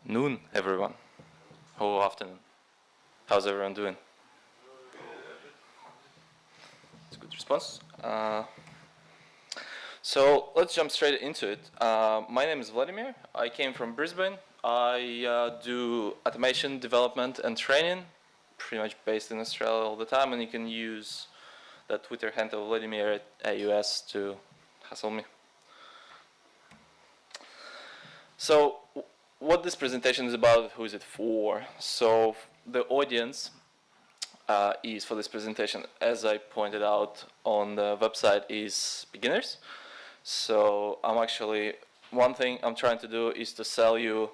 Noon, everyone. Or afternoon. How's everyone doing? It's a good response. So let's jump straight into it. My name is Vladimir. I came from Brisbane. I do automation development and training, pretty much based in Australia all the time, and you can use that Twitter handle Vladimir at AUS to hassle me. So what this presentation is about, who is it for? So the audience is for this presentation, as I pointed out on the website, is beginners. So I'm actually, one thing I'm trying to do is to sell you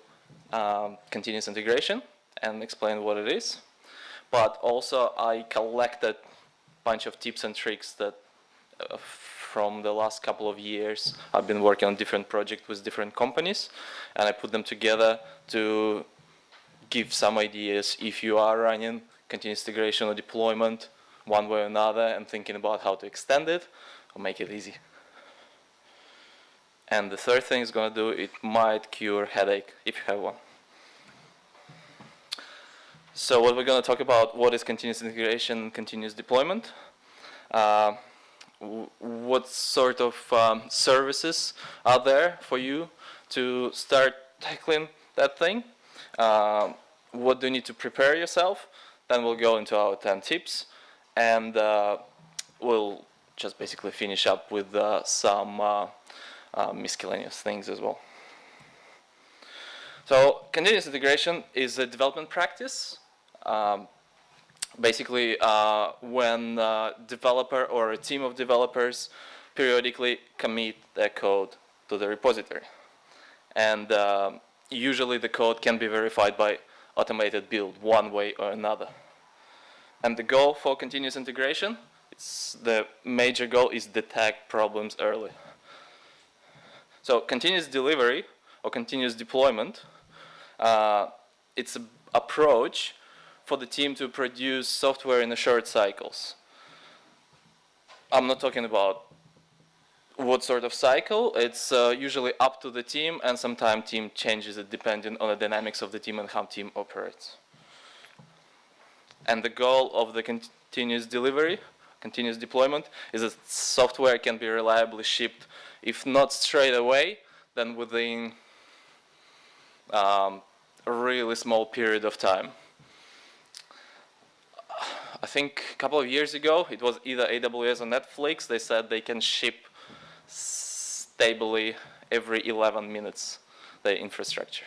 continuous integration and explain what it is. But also I collected a bunch of tips and tricks that from the last couple of years I've been working on different projects with different companies, and I put them together to give some ideas if you are running continuous integration or deployment one way or another and thinking about how to extend it or make it easy. And the third thing it's going to do, it might cure headache if you have one. So what we're going to talk about, what is continuous integration and continuous deployment, what sort of services are there for you to start tackling that thing, what do you need to prepare yourself, then we'll go into our 10 tips, and we'll just basically finish up with some miscellaneous things as well. So continuous integration is a development practice. Basically, when a developer or a team of developers periodically commit their code to the repository. And usually the code can be verified by automated build one way or another. And the goal for continuous integration, the major goal is detect problems early. So continuous delivery or continuous deployment, it's an approach for the team to produce software in short cycles. I'm not talking about what sort of cycle. It's usually up to the team, and sometimes team changes it depending on the dynamics of the team and how team operates. And the goal of the continuous delivery, continuous deployment, is that software can be reliably shipped, if not straight away, then within a really small period of time. I think a couple of years ago, it was either AWS or Netflix, they said they can ship stably every 11 minutes the infrastructure.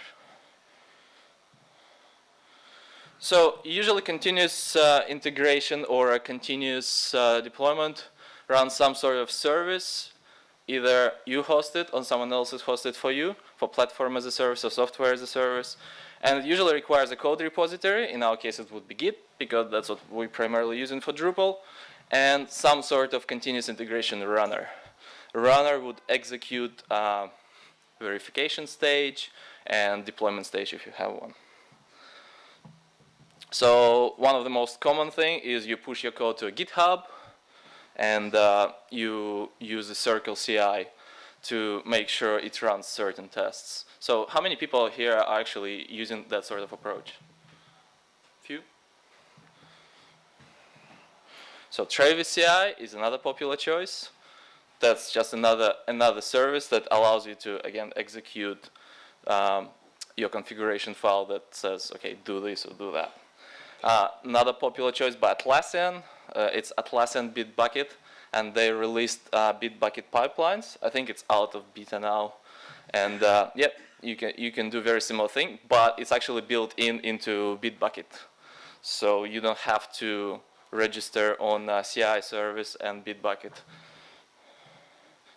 So usually continuous integration or a continuous deployment runs some sort of service. Either you host it or someone else is hosted for you, for platform as a service or software as a service. And it usually requires a code repository. In our case, it would be Git, because that's what we're primarily using for Drupal, and some sort of continuous integration runner. A runner would execute verification stage and deployment stage if you have one. So one of the most common thing is you push your code to a GitHub, and you use a Circle CI to make sure it runs certain tests. So how many people here are actually using that sort of approach? Few? So Travis CI is another popular choice. That's just another service that allows you to, again, execute your configuration file that says, okay, do this or do that. Another popular choice by Atlassian, it's Atlassian Bitbucket, and they released Bitbucket pipelines. I think it's out of beta now, and yep, you can do very similar thing, but it's actually built into Bitbucket, so you don't have to register on CI service and Bitbucket.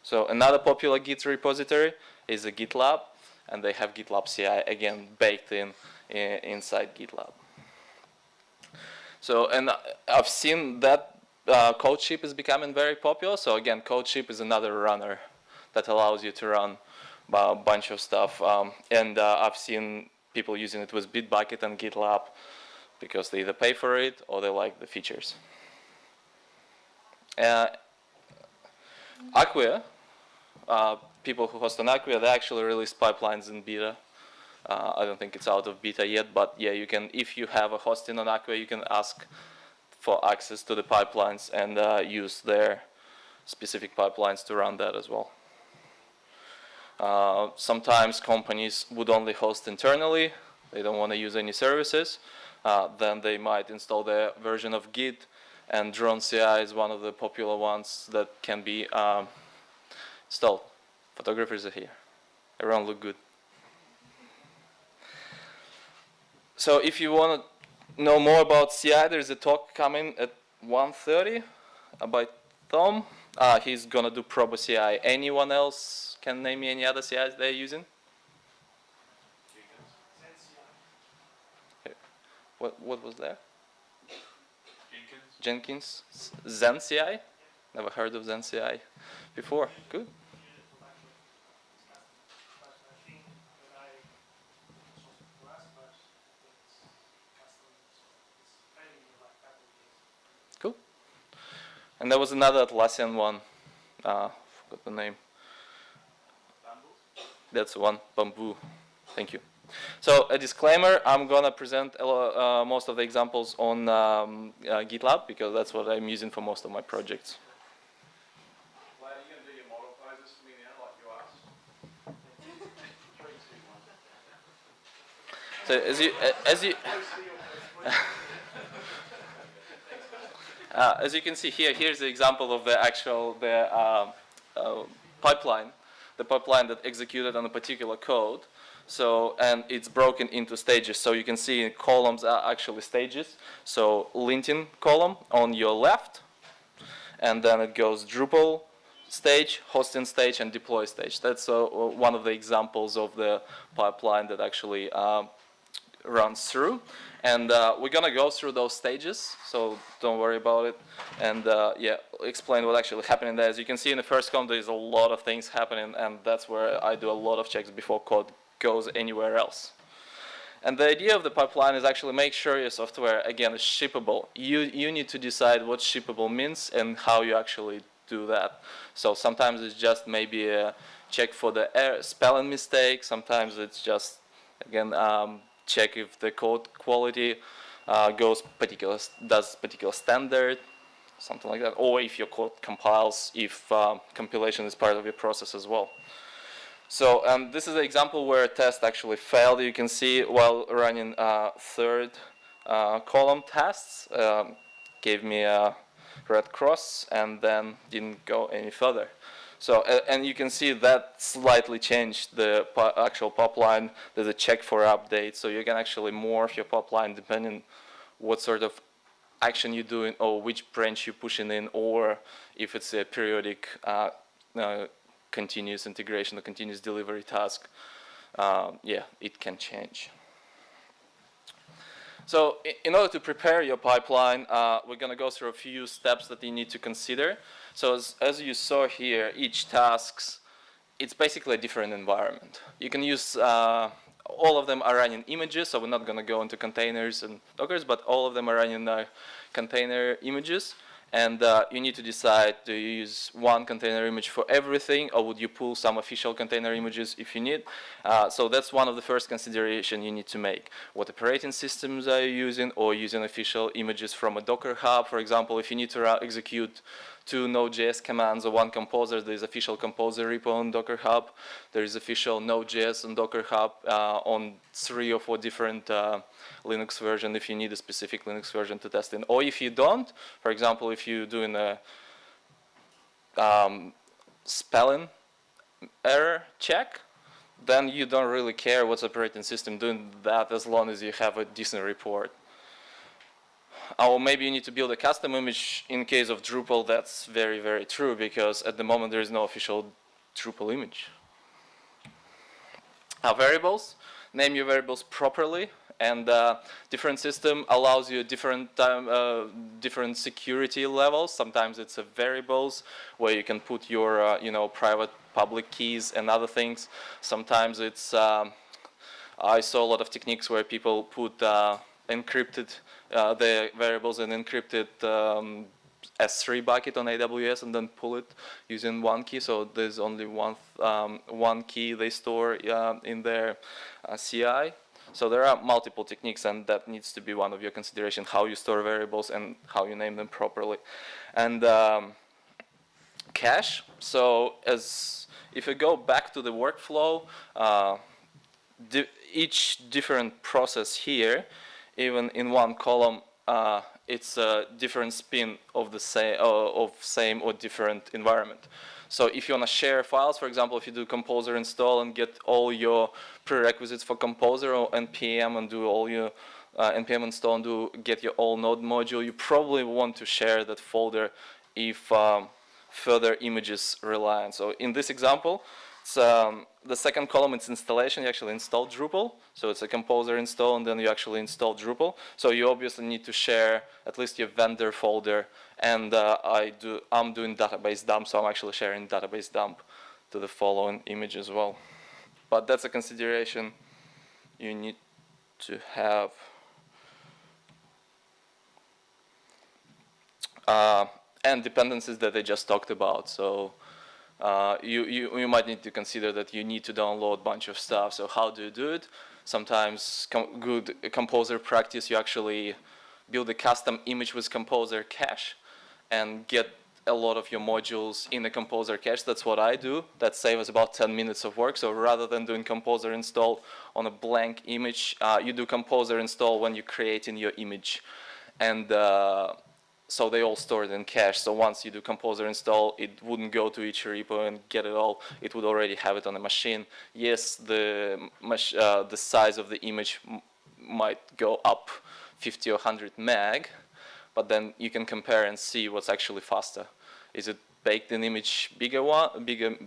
So another popular Git repository is a GitLab, and they have GitLab CI again baked inside GitLab. So, and I've seen that CodeShip is becoming very popular. So again, CodeShip is another runner that allows you to run a bunch of stuff. And I've seen people using it with Bitbucket and GitLab because they either pay for it or they like the features. Acquia, people who host on Acquia, they actually released pipelines in beta. I don't think it's out of beta yet, but yeah, you can, if you have a hosting on Acquia, you can ask for access to the pipelines and use their specific pipelines to run that as well. Sometimes companies would only host internally. They don't want to use any services. Then they might install their version of Git, and Drone CI is one of the popular ones that can be installed. Photographers are here. Everyone look good. So if you want to know more about CI, there's a talk coming at 1:30 by Tom. He's going to do Probo CI. Anyone else can name me any other CIs they're using? What was there? Jenkins. Zen CI? Never heard of Zen CI before. Good. Cool. And there was another Atlassian one. Forgot the name. That's one, Bamboo. Thank you. So a disclaimer, I'm going to present most of the examples on GitLab because that's what I'm using for most of my projects. Vlad, are you going to do your model poses for me now like you asked? 3, 2, 1. So as you can see here, here's the example of the actual pipeline, the pipeline that executed on a particular code. So, and it's broken into stages. So you can see columns are actually stages. So linting column on your left, and then it goes Drupal stage, hosting stage, and deploy stage. That's one of the examples of the pipeline that actually runs through. And we're going to go through those stages, so don't worry about it. And yeah, explain what actually happening there. As you can see in the first column, there's a lot of things happening, and that's where I do a lot of checks before code goes anywhere else. And the idea of the pipeline is actually make sure your software, again, is shippable. You need to decide what shippable means and how you actually do that. So sometimes it's just maybe a check for the spelling mistake. Sometimes it's just, again, check if the code quality does particular standard, something like that. Or if your code compiles, if compilation is part of your process as well. So this is an example where a test actually failed. You can see while running third column tests, gave me a red cross and then didn't go any further. So, and you can see that slightly changed the actual pipeline. There's a check for update, so you can actually morph your pipeline depending what sort of action you're doing or which branch you're pushing in, or if it's a periodic continuous integration or continuous delivery task. Yeah, it can change. So in order to prepare your pipeline, we're going to go through a few steps that you need to consider. So as you saw here, each task, it's basically a different environment. You can use, all of them are running images, so we're not going to go into containers and Dockers, but all of them are running container images. And you need to decide, do you use one container image for everything, or would you pull some official container images if you need? So that's one of the first considerations you need to make. What operating systems are you using, or using official images from a Docker Hub? For example, if you need to execute 2 Node.js commands or 1 composer, there's official composer repo on Docker Hub. There is official Node.js on Docker Hub on 3 or 4 different Linux versions if you need a specific Linux version to test in. Or if you don't, for example, if you're doing a spelling error check, then you don't really care what's operating system doing that as long as you have a decent report. Or maybe you need to build a custom image. In case of Drupal, that's very, very true, because at the moment there is no official Drupal image. Variables, name your variables properly, and different system allows you different security levels. Sometimes it's variables where you can put your private public keys and other things. Sometimes it's I saw a lot of techniques where people put encrypted the variables in encrypted S3 bucket on AWS and then pull it using one key. So there's only one key they store in their CI. So there are multiple techniques, and that needs to be one of your considerations, how you store variables and how you name them properly. And cache. So if you go back to the workflow, each different process here, even in one column, it's a different spin of the same or different environment. So if you want to share files, for example, if you do Composer install and get all your prerequisites for Composer or NPM and do all your NPM install and get your all node module, you probably want to share that folder if further images rely on. So in this example, it's, the second column, it's installation. You actually install Drupal. So it's a Composer install, and then you actually install Drupal. So you obviously need to share at least your vendor folder. And I'm doing database dump, so I'm actually sharing database dump to the following image as well. But that's a consideration you need to have. And dependencies that I just talked about. So you might need to consider that you need to download a bunch of stuff. So how do you do it? Sometimes good Composer practice, you actually build a custom image with Composer Cache and get a lot of your modules in the Composer Cache. That's what I do. That saves about 10 minutes of work. So rather than doing Composer install on a blank image, you do Composer install when you're creating your image. And so they all stored in cache. So once you do Composer install, it wouldn't go to each repo and get it all. It would already have it on the machine. Yes, the size of the image might go up 50 or 100 meg, but then you can compare and see what's actually faster. Is it baked-in image bigger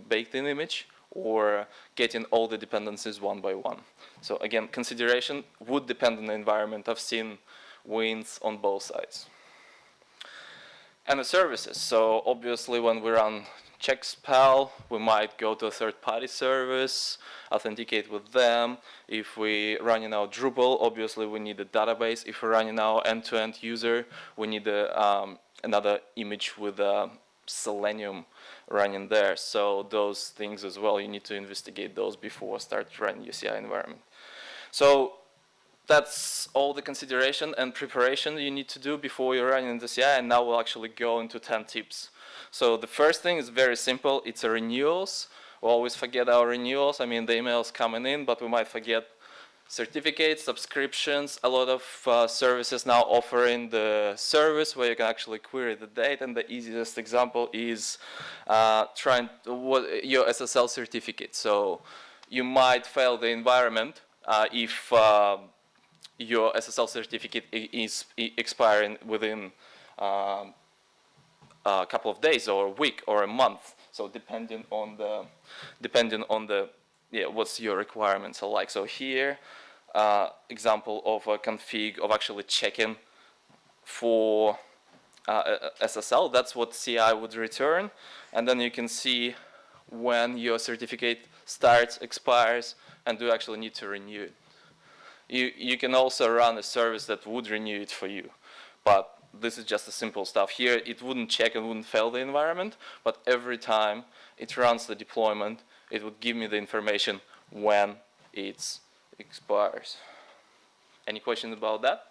baked-in image, or getting all the dependencies one by one? So again, consideration would depend on the environment. I've seen wins on both sides. And the services. So obviously when we run checkspal, we might go to a third-party service, authenticate with them. If we running our Drupal, obviously we need a database. If we're running our end-to-end user, we need another image with Selenium running there. So those things as well, you need to investigate those before start running your CI environment. So that's all the consideration and preparation you need to do before you're running the CI, and now we'll actually go into 10 tips. So the first thing is very simple. It's a renewals. We always forget our renewals. I mean, the emails coming in, but we might forget certificates, subscriptions. A lot of services now offering the service where you can actually query the date, and the easiest example is your SSL certificate. So you might fail the environment if your SSL certificate is expiring within a couple of days or a week or a month. So depending on the what's your requirements are like. So here, example of a config of actually checking for SSL. That's what CI would return, and then you can see when your certificate starts, expires, and do you actually need to renew it. You can also run a service that would renew it for you, but this is just a simple stuff. Here it wouldn't check and wouldn't fail the environment, but every time it runs the deployment, it would give me the information when it expires. Any questions about that?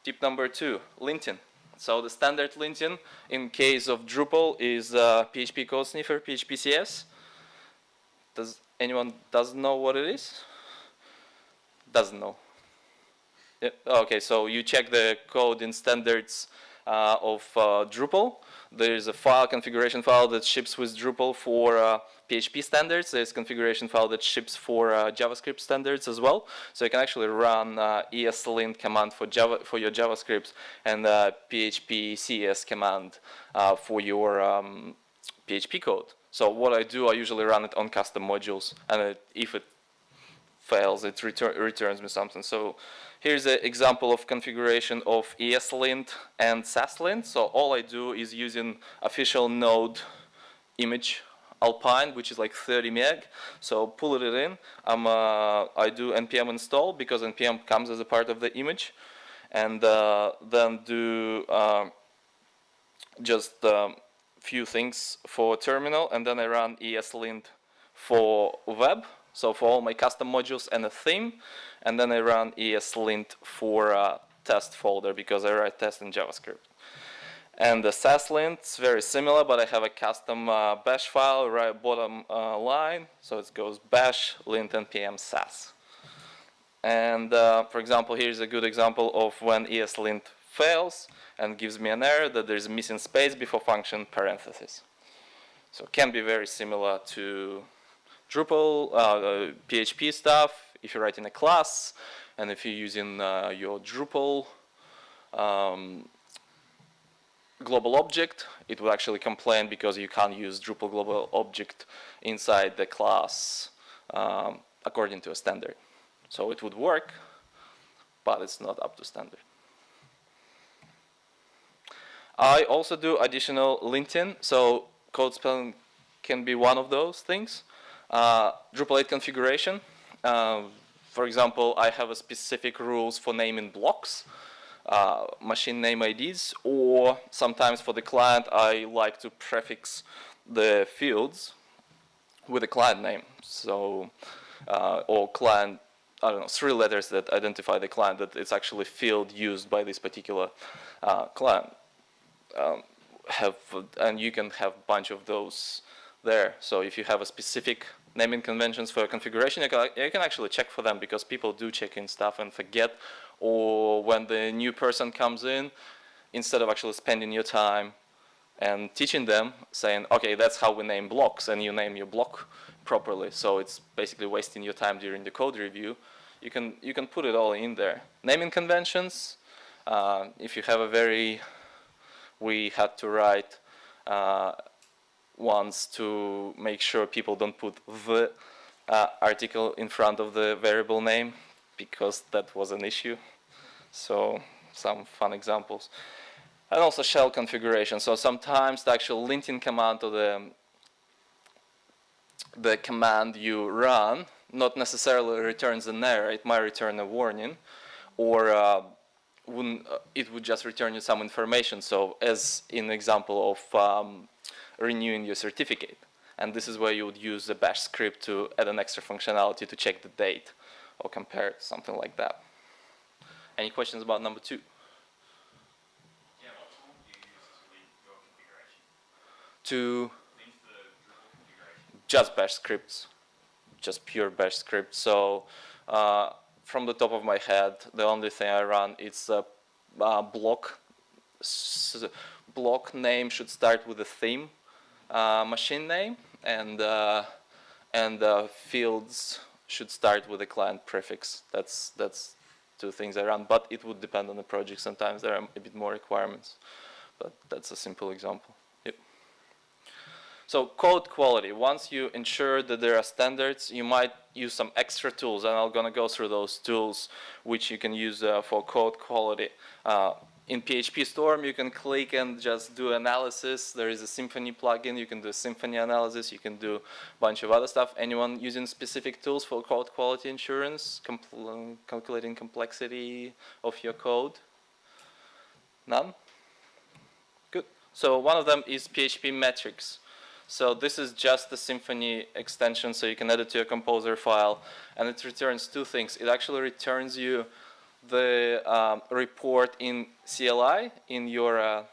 Tip number 2, linting. So the standard linting in case of Drupal is PHP code sniffer, PHPCS. Does anyone know what it is? Doesn't know. Yeah. Okay, so you check the code in standards of Drupal. There's a file, configuration file that ships with Drupal for PHP standards. There's a configuration file that ships for JavaScript standards as well. So you can actually run ESLint command for your JavaScript and PHP CS command for your PHP code. So what I do, I usually run it on custom modules, and if it fails, it returns me something. So here's an example of configuration of ESLint and SASLint. So all I do is using official node image Alpine, which is like 30 meg. So pull it in. I do npm install because npm comes as a part of the image, and then do just few things for terminal, and then I run ESLint for web, so for all my custom modules and a theme, and then I run ESLint for test folder because I write test in JavaScript. And the sasLint is very similar, but I have a custom bash file right bottom line, so it goes bash lint npm sas. And for example, here's a good example of when ESLint fails and gives me an error that there's a missing space before function parenthesis. So it can be very similar to Drupal, PHP stuff, if you're writing a class, and if you're using your Drupal global object, it will actually complain because you can't use Drupal global object inside the class according to a standard. So it would work, but it's not up to standard. I also do additional linting, so code spelling can be one of those things. Drupal 8 configuration. For example, I have a specific rules for naming blocks, machine name IDs, or sometimes for the client I like to prefix the fields with a client name. So, or client, I don't know, 3 letters that identify the client, that it's actually field used by this particular client. And you can have a bunch of those there. So if you have a specific naming conventions for a configuration, you can actually check for them, because people do check in stuff and forget, or when the new person comes in, instead of actually spending your time and teaching them, saying, okay, that's how we name blocks, and you name your block properly, so it's basically wasting your time during the code review, you can put it all in there. Naming conventions, if you have a very, we had to write once to make sure people don't put the article in front of the variable name, because that was an issue. So some fun examples. And also shell configuration. So sometimes the actual linting command, or the command you run, not necessarily returns an error. It might return a warning, or it would just return you some information. So as in example of renewing your certificate. And this is where you would use the bash script to add an extra functionality to check the date or compare it, something like that. Any questions about number 2? Yeah, what tool do you use to link your configuration? To Link the Drupal configuration? just bash scripts, just pure bash scripts. So from the top of my head, the only thing I run is a block. Block name should start with a theme machine name, and fields should start with a client prefix. That's 2 things I run, but it would depend on the project. Sometimes there are a bit more requirements, but that's a simple example. Yep. So code quality. Once you ensure that there are standards, you might use some extra tools, and I'm gonna go through those tools which you can use for code quality. In PHP Storm, you can click and just do analysis. There is a Symfony plugin. You can do Symfony analysis. You can do a bunch of other stuff. Anyone using specific tools for code quality assurance, calculating complexity of your code? None? Good. So one of them is PHP metrics. So this is just the Symfony extension, so you can add it to your composer file, and it returns 2 things. It actually returns you the report in CLI in your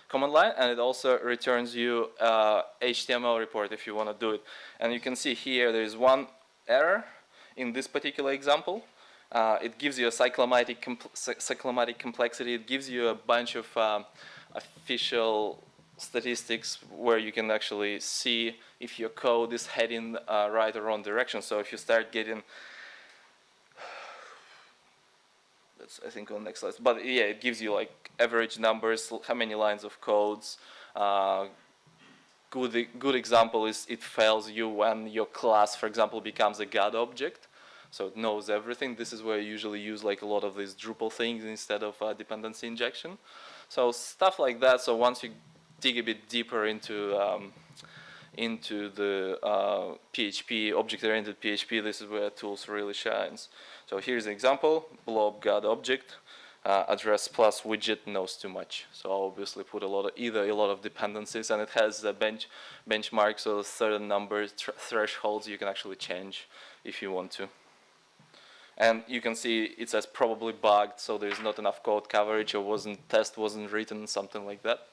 command line, and it also returns you HTML report if you want to do it. And you can see here there is one error in this particular example. It gives you a cyclomatic complexity. It gives you a bunch of official statistics where you can actually see if your code is heading right or wrong direction. So if you start getting, that's I think on the next slide, but yeah, it gives you like average numbers, how many lines of codes. Good example is it fails you when your class, for example, becomes a God object. So it knows everything. This is where you usually use like a lot of these Drupal things instead of dependency injection. So stuff like that. So once you dig a bit deeper into the PHP, object-oriented PHP, this is where tools really shines. So here's an example, blob God object. address plus widget knows too much. So I'll obviously put either a lot of dependencies, and it has a benchmark, so certain numbers, thresholds you can actually change if you want to. And you can see it says probably bugged, so there's not enough code coverage, or test wasn't written, something like that.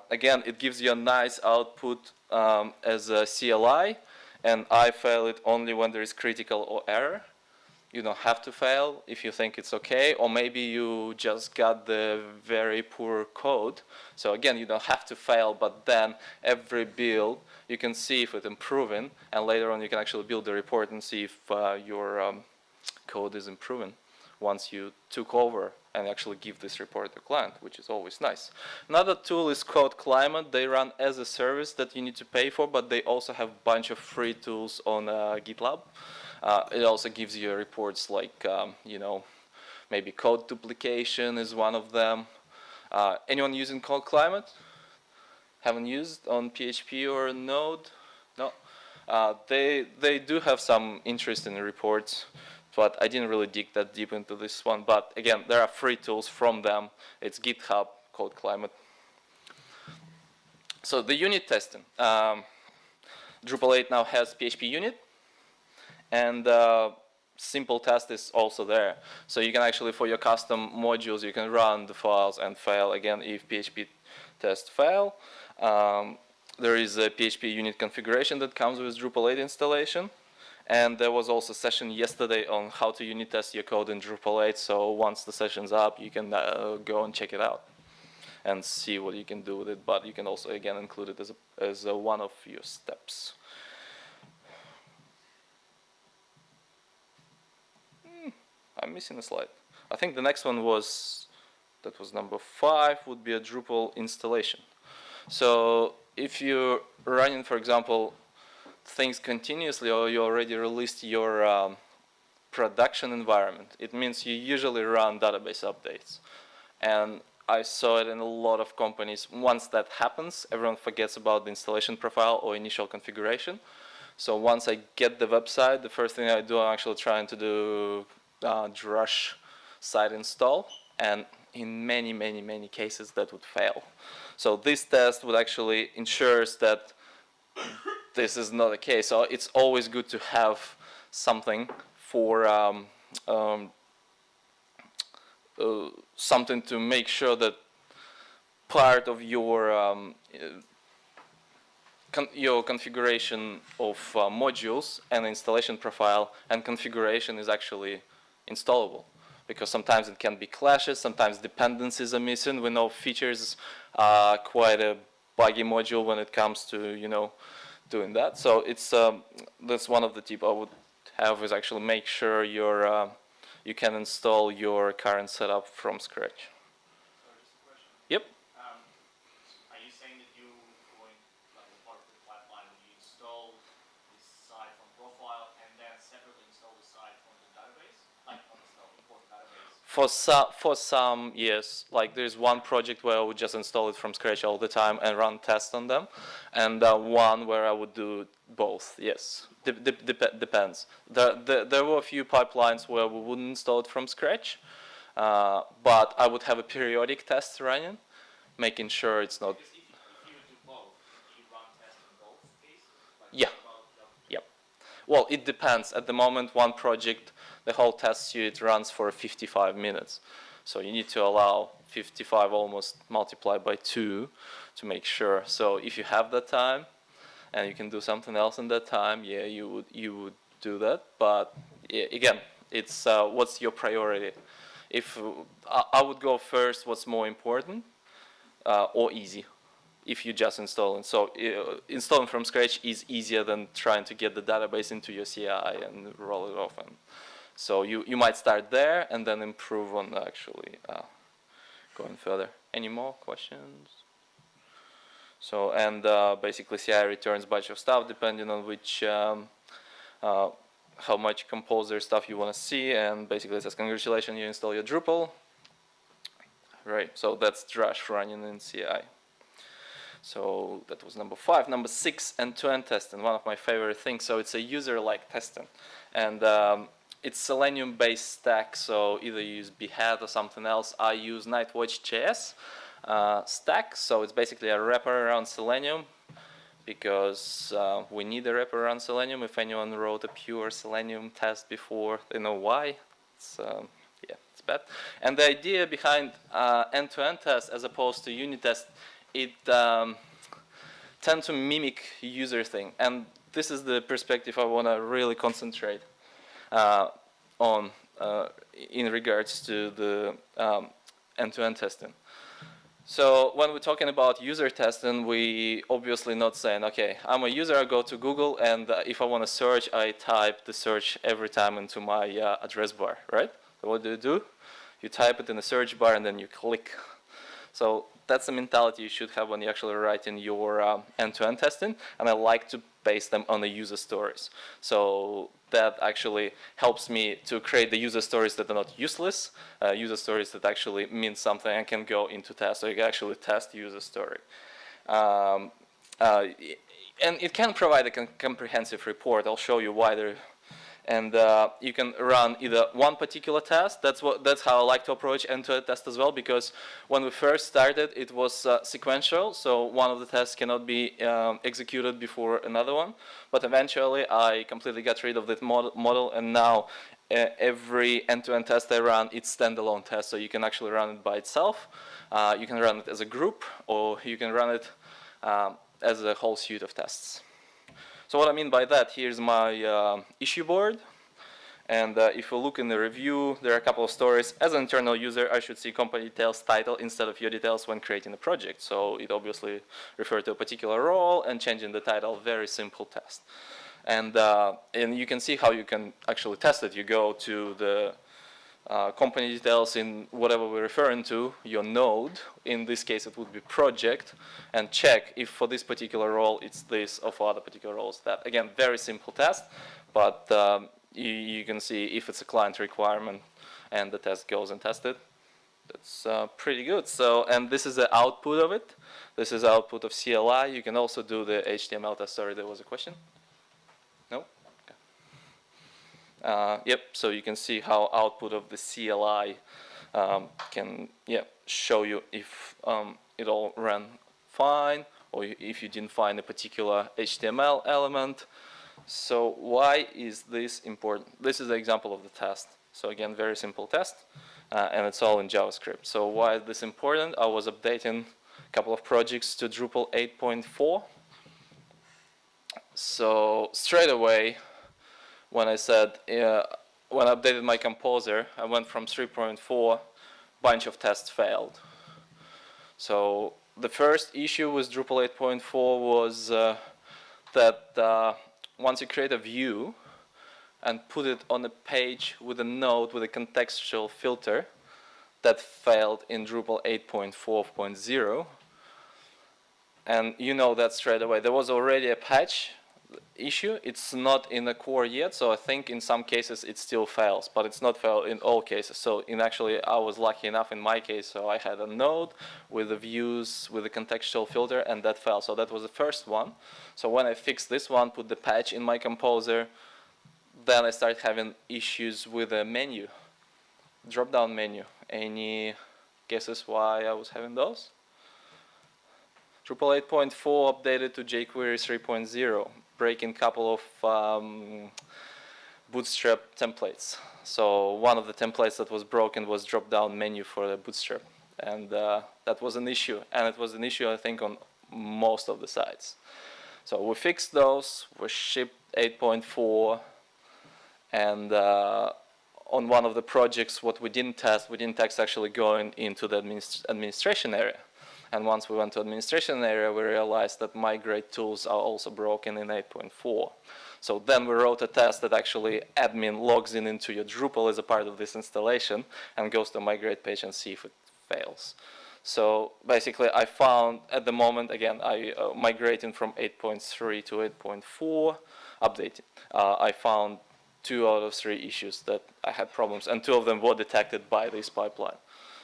Again, it gives you a nice output as a CLI, and I fail it only when there is critical or error. You don't have to fail if you think it's okay, or maybe you just got the very poor code. So again, you don't have to fail, but then every build you can see if it's improving, and later on you can actually build a report and see if your code is improving once you took over and actually give this report to the client, which is always nice. Another tool is called Climate. They run as a service that you need to pay for, but they also have a bunch of free tools on GitLab. It also gives you reports like, you know, maybe code duplication is one of them. Anyone using Code Climate? Haven't used on PHP or Node? No. They do have some interesting reports, but I didn't really dig that deep into this one. But again, there are free tools from them. It's GitHub, Code Climate. So the unit testing. Drupal 8 now has PHP unit. And simple test is also there. So you can actually, for your custom modules, you can run the files and fail again if PHP test fail. There is a PHP unit configuration that comes with Drupal 8 installation. And there was also a session yesterday on how to unit test your code in Drupal 8. So once the session's up, you can go and check it out and see what you can do with it. But you can also, again, include it as one of your steps. I'm missing a slide. I think the next one was, that was number 5, would be a Drupal installation. So if you're running, for example, things continuously, or you already released your production environment, it means you usually run database updates. And I saw it in a lot of companies. Once that happens, everyone forgets about the installation profile or initial configuration. So once I get the website, the first thing I do, I'm actually trying to do drush site install, and in many cases that would fail. So this test would actually ensure that this is not the case. So it's always good to have something for something to make sure that part of your configuration of modules and installation profile and configuration is actually installable, because sometimes it can be clashes, sometimes dependencies are missing. We know features are quite a buggy module when it comes to, you know, doing that. So it's that's one of the tips I would have, is actually make sure you can install your current setup from scratch. So just a question. Yep. Are you saying that you going, like, as part of the pipeline, when you install this site from profile and then separately install the site from the database, like import the database? For some, yes. Like there's one project where I would just install it from scratch all the time and run tests on them, and one where I would do both. Yes, depends. There were a few pipelines where we wouldn't install it from scratch, but I would have a periodic test running, making sure it's not. Because if you do both, you run tests in both cases? Like Yeah. Yep. Well, it depends. At the moment, one project, the whole test suite runs for 55 minutes. So you need to allow 55 almost multiplied by 2 to make sure. So if you have that time and you can do something else in that time, yeah, you would do that. But yeah, again, it's what's your priority. If I would go first, what's more important or easy, if you just install it. So installing from scratch is easier than trying to get the database into your CI and roll it off. And so you might start there and then improve on actually going further. Any more questions? So, and basically CI returns a bunch of stuff depending on which, how much composer stuff you want to see, and basically it says, congratulations, you install your Drupal. Right, so that's Drush running in CI. So that was number 5. Number 6, end-to-end testing, one of my favorite things. So it's a user-like testing. And it's Selenium-based stack, so either you use Behead or something else. I use Nightwatch.js stack, so it's basically a wrapper around Selenium, because we need a wrapper around Selenium. If anyone wrote a pure Selenium test before, they know why. It's, yeah, it's bad. And the idea behind end-to-end test as opposed to unit test, it tends to mimic user thing. And this is the perspective I want to really concentrate on in regards to the end-to-end testing. So when we're talking about user testing, we obviously not saying, okay, I'm a user, I go to Google, and if I want to search, I type the search every time into my address bar, right? So what do? You type it in the search bar, and then you click. So that's the mentality you should have when you actually write in your end-to-end testing, and I like to base them on the user stories. So that actually helps me to create the user stories that are not useless, user stories that actually mean something and can go into test, so you can actually test user story. And it can provide a comprehensive report. I'll show you why there. And you can run either one particular test. That's how I like to approach end-to-end test as well, because when we first started, it was sequential, so one of the tests cannot be executed before another one. But eventually, I completely got rid of that model, and now every end-to-end test I run, it's standalone test, so you can actually run it by itself. You can run it as a group, or you can run it as a whole suite of tests. So what I mean by that, here's my issue board. And if you look in the review, there are a couple of stories. As an internal user, I should see company details title instead of your details when creating a project. So it obviously refers to a particular role, and changing the title, very simple test. And you can see how you can actually test it. You go to the company details in whatever we're referring to, your node. In this case, it would be project, and check if for this particular role it's this, or for other particular roles that. Again, very simple test, but you can see if it's a client requirement, and the test goes and tests it. That's pretty good. So, and this is the output of it. This is output of CLI. You can also do the HTML test. Sorry, there was a question? No? Yep, so you can see how output of the CLI can show you if it all ran fine, or if you didn't find a particular HTML element. So why is this important? This is the example of the test. So again, very simple test, and it's all in JavaScript. So why is this important? I was updating a couple of projects to Drupal 8.4. So straight away, when I said, when I updated my composer, I went from 3.4, bunch of tests failed. So the first issue with Drupal 8.4 was that once you create a view and put it on a page with a node with a contextual filter, that failed in Drupal 8.4.0. And you know that straight away. There was already a patch issue. It's not in the core yet, so I think in some cases it still fails, but it's not failed in all cases. So actually I was lucky enough in my case, so I had a node with the views with the contextual filter, and that failed. So that was the first one. So when I fixed this one, put the patch in my composer, then I started having issues with the menu, drop-down menu. Any guesses why I was having those? Drupal 8.4 updated to jQuery 3.0, breaking a couple of Bootstrap templates. So one of the templates that was broken was drop-down menu for the Bootstrap, and that was an issue. And it was an issue, I think, on most of the sites. So we fixed those. We shipped 8.4, and on one of the projects, what we didn't test actually going into the administration area. And once we went to administration area, we realized that migrate tools are also broken in 8.4. So then we wrote a test that actually admin logs in into your Drupal as a part of this installation and goes to migrate page and see if it fails. So basically I found at the moment, again, I migrating from 8.3 to 8.4, updated. I found 2 out of 3 issues that I had problems, and 2 of them were detected by this pipeline.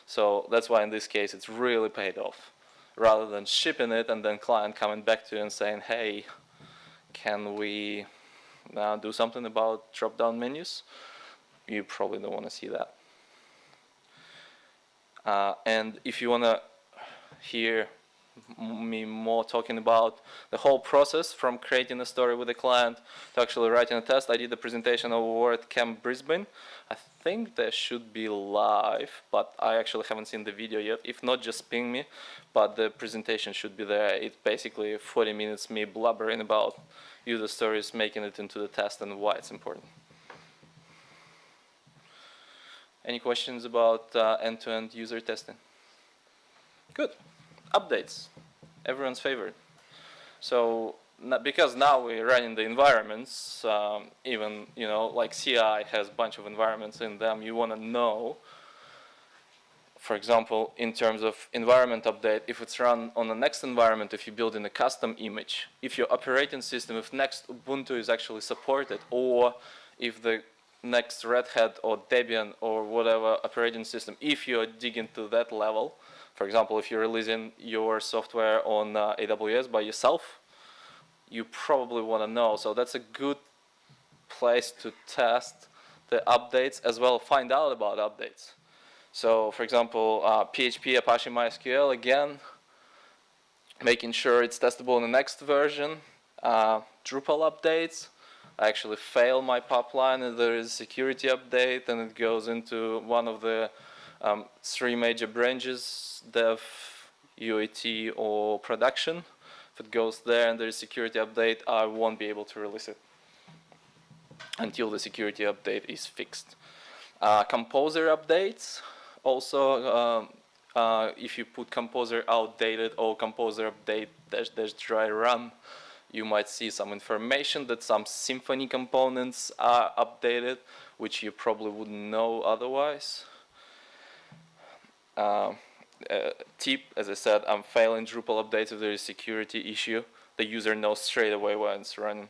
So that's why in this case it's really paid off. Rather than shipping it and then client coming back to you and saying, hey, can we do something about drop-down menus? you probably don't want to see that. And if you want to hear me more talking about the whole process from creating a story with a client to actually writing a test, I did a presentation over at Camp Brisbane. I think that should be live, but I actually haven't seen the video yet. If not, just ping me, but the presentation should be there. It's basically 40 minutes me blubbering about user stories, making it into the test and why it's important. Any questions about end-to-end user testing? Good. Updates, everyone's favorite. So because now we're running the environments, even like CI has a bunch of environments in them. You want to know, for example, in terms of environment update, if it's run on the next environment, if you build in a custom image, if your operating system, if next Ubuntu is actually supported, or if the next Red Hat or Debian or whatever operating system, if you're digging to that level. For example, if you're releasing your software on AWS by yourself, you probably want to know. So that's a good place to test the updates as well, find out about updates. So for example, PHP, Apache MySQL, again, making sure it's testable in the next version. Drupal updates. I actually fail my pipeline and there is a security update and it goes into one of the 3 major branches, dev, UAT, or production. If it goes there and there is security update, I won't be able to release it until the security update is fixed. Composer updates, also if you put composer outdated or composer update -- dry run, you might see some information that some Symfony components are updated, which you probably wouldn't know otherwise. Tip, as I said, I'm failing Drupal updates if there is a security issue. The user knows straight away when it's running.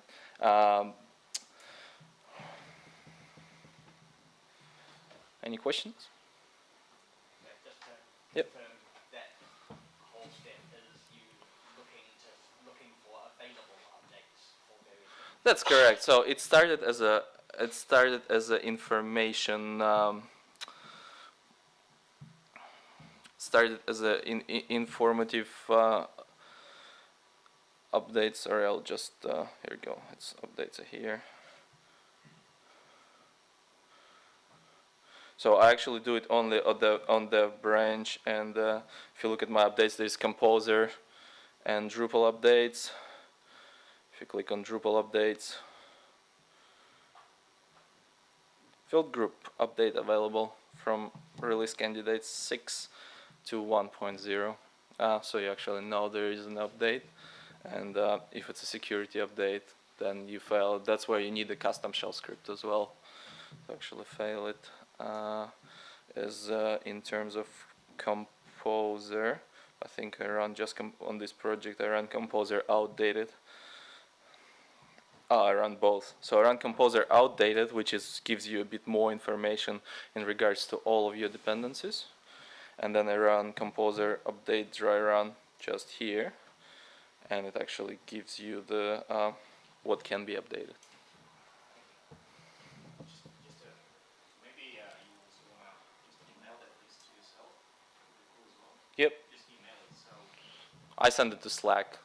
Any questions? Yeah, just to Yep. confirm, that whole step is you looking for available updates for various things. That's correct. So it started as a information. Started as a informative update. Sorry, I'll just here we go. It's updates are here. So I actually do it only on the branch, and if you look at my updates, there's Composer and Drupal updates. If you click on Drupal updates, field group update available from release candidates 6 to 1.0. So you actually know there is an update, and if it's a security update, then you fail. That's where you need a custom shell script as well to actually fail it. As in terms of Composer, I think I run just on this project. I run Composer outdated. I run both. So I run Composer outdated, which gives you a bit more information in regards to all of your dependencies, and then I run Composer update dry run just here, and it actually gives you the what can be updated. Yep. I send it to Slack.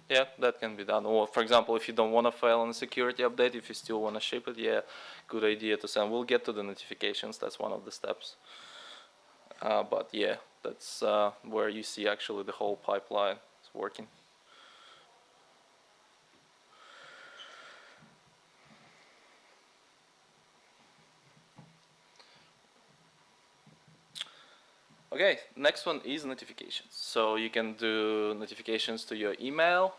Yeah, that can be done. Or for example, if you don't want to fail on a security update, if you still want to ship it, yeah, good idea to send. We'll get to the notifications. That's one of the steps. But yeah, that's where you see actually the whole pipeline is working. Okay, next one is notifications. So you can do notifications to your email.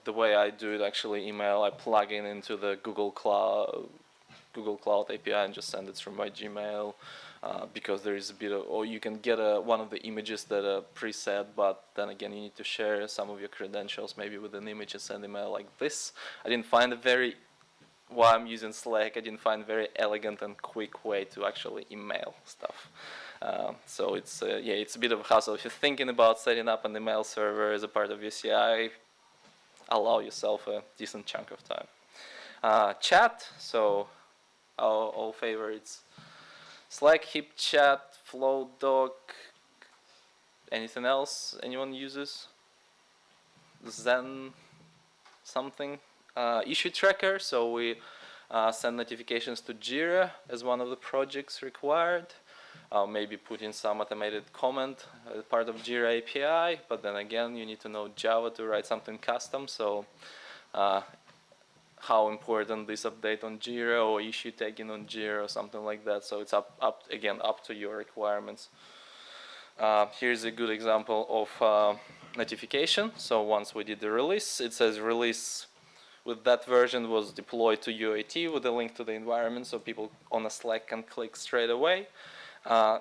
The way I do it, actually, email, I plug in into the Google Cloud API and just send it through my Gmail, because there is a bit of, or you can get one of the images that are preset, but then again, you need to share some of your credentials, maybe with an image and send email like this. I didn't find while I'm using Slack, I didn't find a very elegant and quick way to actually email stuff. So it's it's a bit of a hassle. If you're thinking about setting up an email server as a part of your CI, allow yourself a decent chunk of time. Chat, so our all favorites. Slack, HipChat, FlowDoc, anything else anyone uses? Zen something. Issue tracker, so we send notifications to Jira as one of the projects required. Maybe put in some automated comment as part of Jira API, but then again you need to know Java to write something custom, so how important this update on Jira or issue tagging on Jira or something like that, so it's up to your requirements. Here's a good example of notification. So once we did the release, it says release with that version was deployed to UAT with a link to the environment, so people on a Slack can click straight away.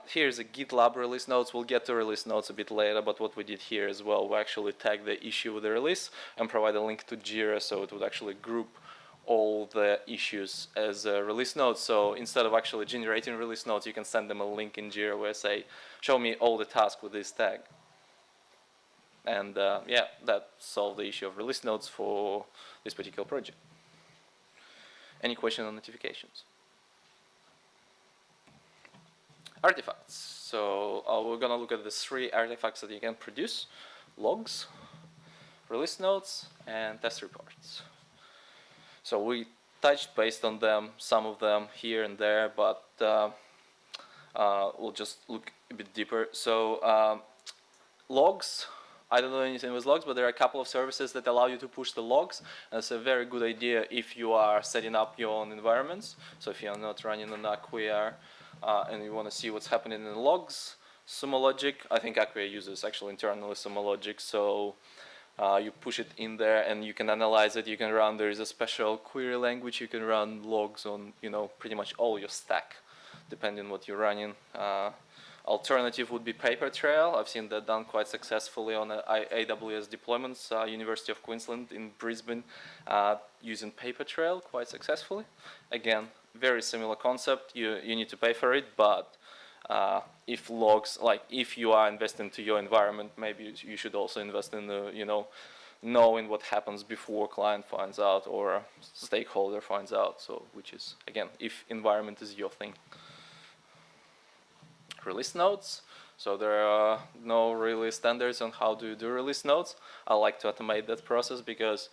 Here's a GitLab release notes. We'll get to release notes a bit later, but what we did here as well, we actually tag the issue with the release and provide a link to Jira, so it would actually group all the issues as release notes. So instead of actually generating release notes, you can send them a link in Jira where say, show me all the tasks with this tag. And yeah, that solved the issue of release notes for this particular project. Any question on notifications? Artifacts. So we're going to look at the 3 artifacts that you can produce: logs, release notes, and test reports. So we touched based on them, some of them here and there, but we'll just look a bit deeper. So logs, I don't know anything with logs, but there are a couple of services that allow you to push the logs. And it's a very good idea if you are setting up your own environments. So if you're not running on Acquia and you want to see what's happening in the logs, Sumo Logic, I think Acquia uses actually internally Sumo Logic, so you push it in there and you can analyze it. You can run, there is a special query language, you can run logs on, you know, pretty much all your stack, depending on what you're running. Alternative would be Papertrail. I've seen that done quite successfully on AWS deployments. University of Queensland in Brisbane using Papertrail quite successfully. Again, very similar concept. You need to pay for it, but if logs, like if you are investing to your environment, maybe you should also invest in the, you know, knowing what happens before client finds out or stakeholder finds out. So, which is again, if environment is your thing. Release notes. So there are no really standards on how to do release notes. I like to automate that process because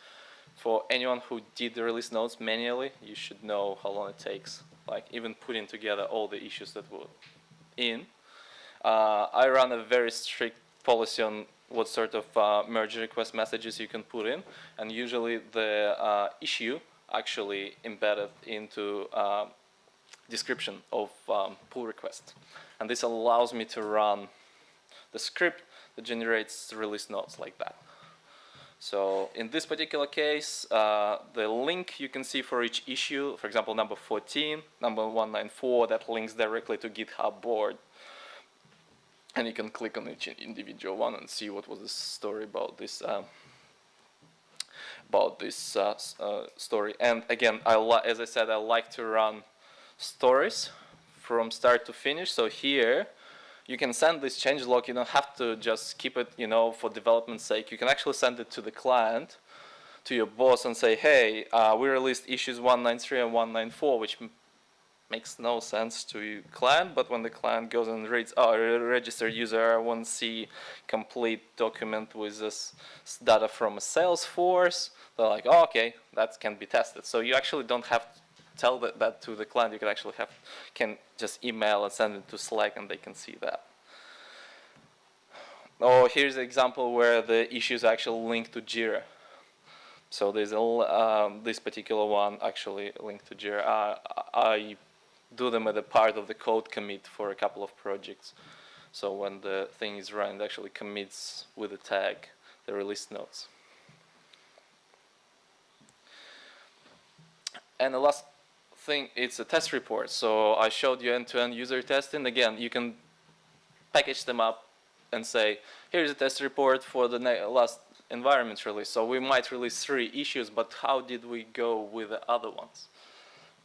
for anyone who did the release notes manually, you should know how long it takes. Like even putting together all the issues that were in. I run a very strict policy on what sort of merge request messages you can put in, and usually the issue actually embedded into description of pull request. And this allows me to run the script that generates release notes like that. So in this particular case, the link you can see for each issue, for example, number 14, number 194, that links directly to GitHub board. And you can click on each individual one and see what was the story about this story. And again, as I said, I like to run stories from start to finish. So here you can send this change log. You don't have to just keep it, you know, for development's sake. You can actually send it to the client, to your boss, and say, hey, we released issues 193 and 194, which makes no sense to your client, but when the client goes and reads, oh, registered user 1C complete document with this data from a Salesforce, they're like, oh, okay, that can be tested. So you actually don't have to tell that to the client. You can actually can just email and send it to Slack and they can see that. Oh, here's an example where the issues actually linked to Jira. So there's this particular one actually linked to Jira. I do them as a part of the code commit for a couple of projects. So when the thing is run, it actually commits with the tag, the release notes. And the last thing, it's a test report. So I showed you end-to-end user testing. Again, you can package them up and say, here's a test report for the last environment release. So we might release 3 issues, but how did we go with the other ones?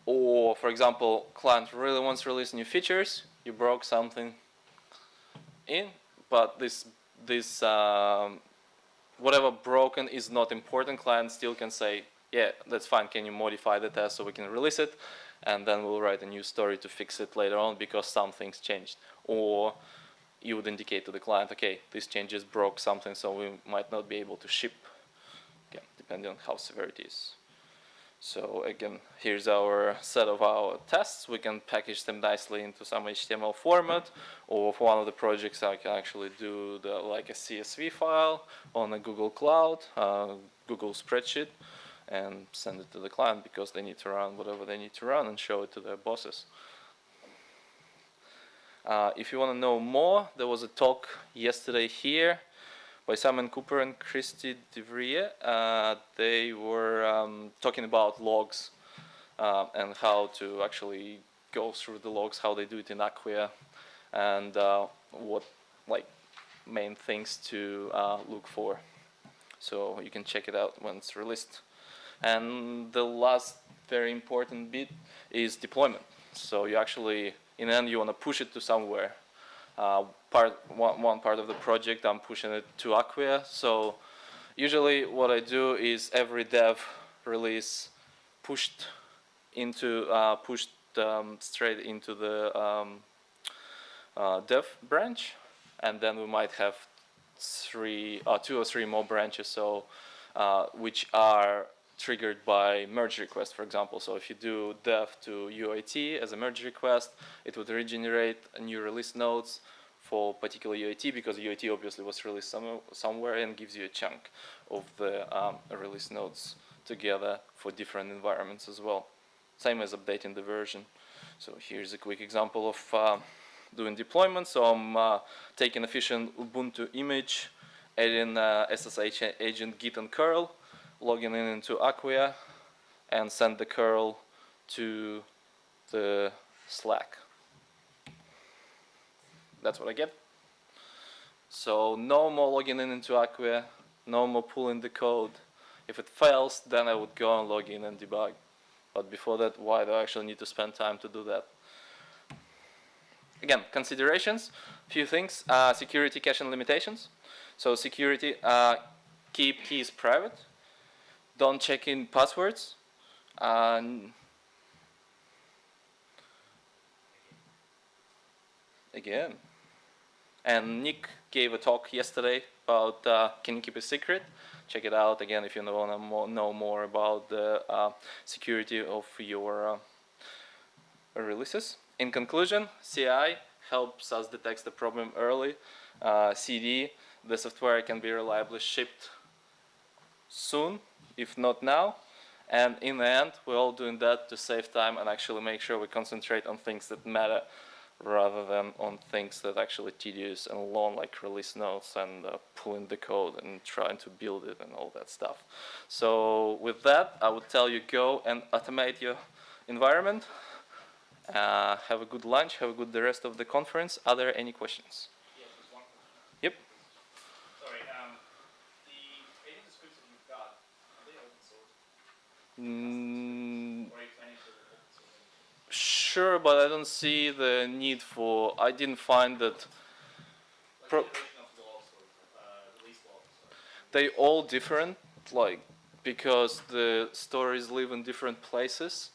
Or, for example, client really wants to release new features. You broke something in, but this whatever broken is not important, client still can say, yeah, that's fine, can you modify the test so we can release it? And then we'll write a new story to fix it later on because some things changed. Or you would indicate to the client, okay, these changes broke something, so we might not be able to ship, again, depending on how severe it is. So again, here's our set of our tests. We can package them nicely into some HTML format, or for one of the projects I can actually do like a CSV file on a Google Cloud, Google spreadsheet, and send it to the client because they need to run whatever they need to run and show it to their bosses. If you want to know more, there was a talk yesterday here by Simon Cooper and Christy DeVrier. They were talking about logs and how to actually go through the logs, how they do it in Acquia, and what main things to look for. So you can check it out when it's released. And the last very important bit is deployment. So you actually, in the end, you want to push it to somewhere. One part of the project, I'm pushing it to Acquia. So usually what I do is every dev release pushed straight into the dev branch, and then we might have two or three more branches, so which are triggered by merge request, for example. So if you do dev to UIT as a merge request, it would regenerate a new release nodes for particular UIT, because UIT obviously was released somewhere, and gives you a chunk of the release nodes together for different environments as well. Same as updating the version. So here's a quick example of doing deployment. So I'm taking efficient Ubuntu image, adding SSH agent git and curl, logging in into Acquia, and send the curl to the Slack. That's what I get. So no more logging in into Acquia, no more pulling the code. If it fails, then I would go and log in and debug. But before that, why do I actually need to spend time to do that? Again, considerations, few things, security, cache, and limitations. So security, keep keys private. Don't check in passwords. Again. And Nick gave a talk yesterday about can you keep a secret? Check it out again if you want to know more about the security of your releases. In conclusion, CI helps us detect the problem early. CD, the software can be reliably shipped soon, if not now. And in the end, we're all doing that to save time and actually make sure we concentrate on things that matter rather than on things that actually tedious and long, like release notes and pulling the code and trying to build it and all that stuff. So with that, I would tell you go and automate your environment. Have a good lunch, have a good the rest of the conference. Are there any questions? Yeah, there's one question. Yep. Sorry, the agent scripts that you've got, are they open source? Or are you planning to open source? Sure, but I don't see the need for, I didn't find that. Like generation of logs or release logs? They all different, like, because the stories live in different places.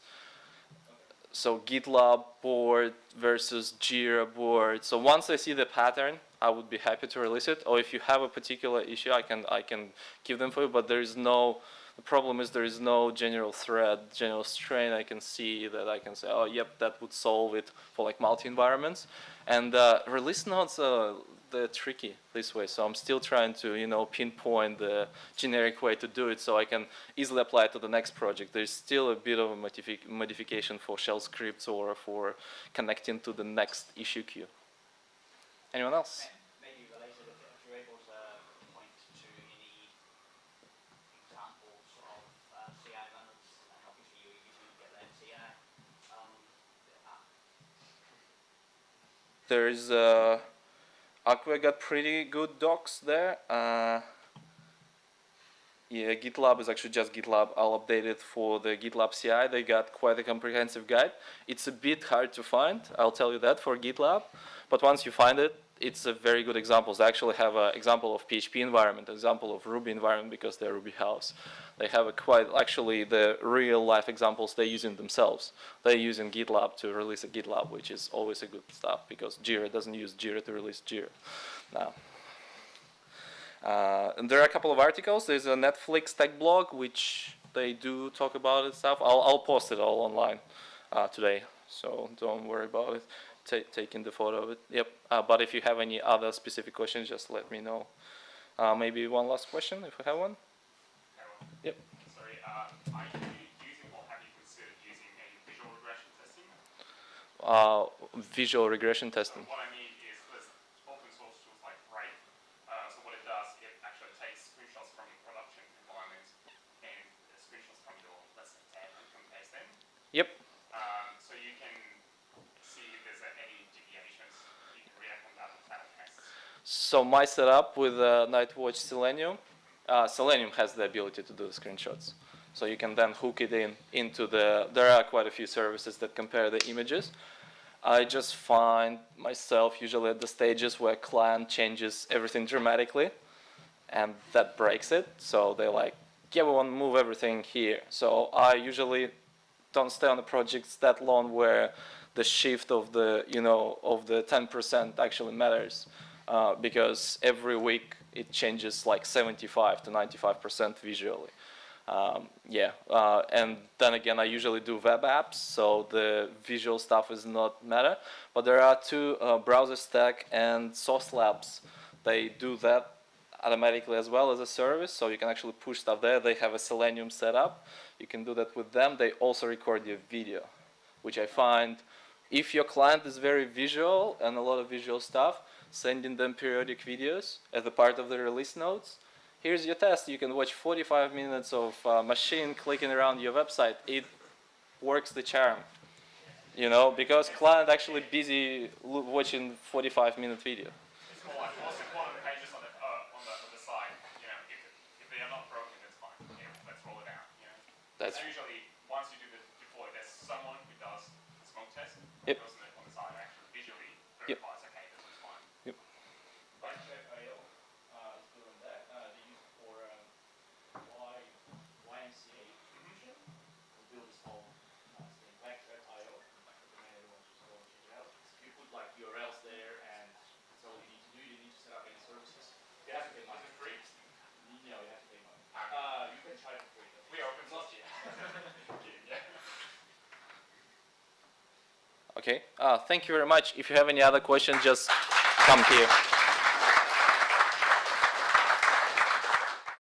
So GitLab board versus Jira board. So once I see the pattern, I would be happy to release it. Or if you have a particular issue, I can give them for you. But there is no. The problem is there is no general thread, general strain. I can see that I can say, oh, yep, that would solve it for like multi environments. And release notes, they're tricky this way. So I'm still trying to pinpoint the generic way to do it so I can easily apply it to the next project. There's still a bit of a modification for shell scripts or for connecting to the next issue queue. Anyone else? Maybe related, if you're able to point to any examples of CI runners, and obviously you usually get that CI. There's Acquia got pretty good docs there. Yeah, GitLab is actually just GitLab. I'll update it for the GitLab CI. They got quite a comprehensive guide. It's a bit hard to find, I'll tell you that, for GitLab. But once you find it, it's a very good example. They actually have an example of PHP environment, example of Ruby environment because they're Ruby house. They have a quite, actually the real life examples they're using themselves. They're using GitLab to release a GitLab, which is always a good stuff because Jira doesn't use Jira to release Jira. Now, and there are a couple of articles. There's a Netflix tech blog, which they do talk about it stuff. I'll post it all online today, so don't worry about it. Taking the photo of it. Yep. But if you have any other specific questions, just let me know. Maybe one last question, if I have one. Yep. Sorry, are you using or have you considered using any visual regression testing? Visual regression testing. What I mean is there's open source tools like Brave. So what it does, it actually takes screenshots from your production environment and the screenshots from your, let's say, tab and compares them. Yep. So you can see if there's any deviations. You can react on that with that tests. So my setup with Nightwatch Selenium, Selenium has the ability to do the screenshots. So you can then hook it into the, there are quite a few services that compare the images. I just find myself usually at the stages where client changes everything dramatically and that breaks it. So they're like, yeah, we want to move everything here. So I usually don't stay on the projects that long where the shift of the, of the 10% actually matters. Because every week it changes like 75 to 95% visually. And then again, I usually do web apps, so the visual stuff is not matter. But there are two, Browser Stack and Sauce Labs. They do that automatically as well as a service, so you can actually push stuff there. They have a Selenium setup. You can do that with them. They also record your video, which I find, if your client is very visual and a lot of visual stuff, sending them periodic videos as a part of the release notes. Here's your test. You can watch 45 minutes of machine clicking around your website. It works the charm, because client actually busy watching 45-minute video. It's more like most important pages on the side. If they are not broken, that's fine. Let's roll it out. That's usually once you do the deploy, there's someone who does the smoke test. Yep. Goes on the side actually visually Yep. verifies. Okay, this is fine. Yep. Blacktrap.io is good on that. They use it for YMCA distribution. We build this whole thing. Blacktrap.io. Recommend everyone to go and check it out. You put like URLs there, and that's all you need to do. You need to set up any services. You have to pay money. Is it free? No, you have to pay money. You can try it for free. We are open source. Yeah. Okay. Thank you very much. If you have any other questions, just come here.